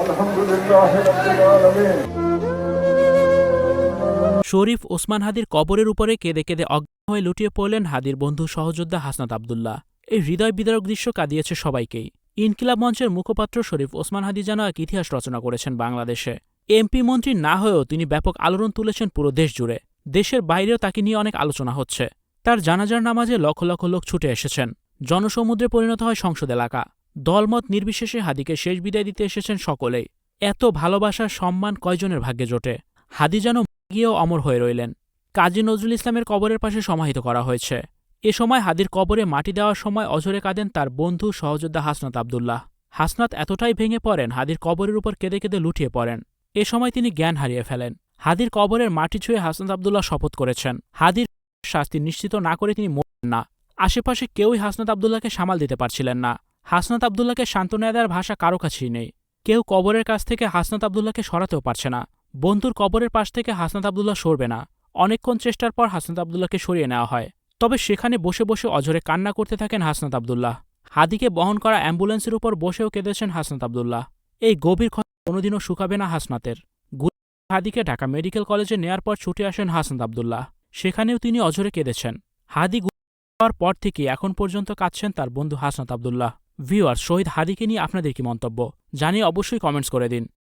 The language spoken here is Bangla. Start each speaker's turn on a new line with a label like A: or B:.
A: আলহামদুলিল্লাহি রাব্বিল আলামিন।
B: শরীফ ওসমান হাদির কবরের উপরে কেঁদে কেঁদে অজ্ঞান হয়ে লুটিয়ে পড়লেন হাদির বন্ধু সহযোদ্ধা হাসনাত আবদুল্লাহ। এই হৃদয় বিদারক দৃশ্য কাঁদিয়েছে সবাইকেই। ইনকিলাব মঞ্চের মুখপাত্র শরীফ ওসমান হাদি যেন এক ইতিহাস রচনা করেছেন বাংলাদেশে। এমপি মন্ত্রী না হয়েও তিনি ব্যাপক আলোড়ন তুলেছেন পুরো দেশ জুড়ে। দেশের বাইরেও তাকে নিয়ে অনেক আলোচনা হচ্ছে। তার জানাজার নামাজে লক্ষ লক্ষ লোক ছুটে এসেছেন। জনসমুদ্রে পরিণত হয় সংসদ এলাকা। দলমত নির্বিশেষে হাদিকে শেষ বিদায় দিতে এসেছেন সকলেই। এত ভালোবাসার সম্মান কয়জনের ভাগ্যে জোটে? হাদি যেন গিয়েও অমর হয়ে রইলেন। কাজী নজরুল ইসলামের কবরের পাশে সমাহিত করা হয়েছে। এ সময় হাদির কবরে মাটি দেওয়ার সময় অঝরে কাঁদেন তার বন্ধু সহযোদ্ধা হাসনাত আবদুল্লাহ। হাসনাত এতটাই ভেঙে পড়েন, হাদির কবরের উপর কেঁদে কেঁদে লুটিয়ে পড়েন। এ সময় তিনি জ্ঞান হারিয়ে ফেলেন। হাদির কবরের মাটি ছুঁয়ে হাসনাত আবদুল্লাহ শপথ করেছেন, হাদির শাস্তি নিশ্চিত না করে তিনি মরবেন না। আশেপাশে কেউই হাসনাত আবদুল্লাহকে সামাল দিতে পারছিলেন না। হাসনাত আবদুল্লাহকে সান্ত্বনা দেওয়ার ভাষা কারো কাছেই নেই। কেউ কবরের কাছ থেকে হাসনাত আবদুল্লাহকে সরাতেও পারছে না। বন্ধুর কবরের পাশ থেকে হাসনাত আবদুল্লাহ সরবে না। অনেকক্ষণ চেষ্টার পর হাসনাত আবদুল্লাহকে সরিয়ে নেওয়া হয়। তবে সেখানে বসে বসে অঝরে কান্না করতে থাকেন হাসনাত আবদুল্লাহ। হাদিকে বহন করা অ্যাম্বুলেন্সের উপর বসেও কেঁদেছেন হাসনাত আবদুল্লাহ। এই গভীর কথা কোনোদিনও শুকাবে না হাসনাতের। হাদিকে ঢাকা মেডিকেল কলেজে নেয়ার পর ছুটে আসেন হাসনাত আবদুল্লাহ। সেখানেও তিনি অঝরে কেঁদেছেন। হাদি হওয়ার পর থেকে এখন পর্যন্ত কাঁদছেন তার বন্ধু হাসনাত আবদুল্লাহ। ভিউয়ার্স, শহীদ হাদিকে নিয়ে আপনাদের কি মন্তব্য জানিয়ে অবশ্যই কমেন্টস করে দিন।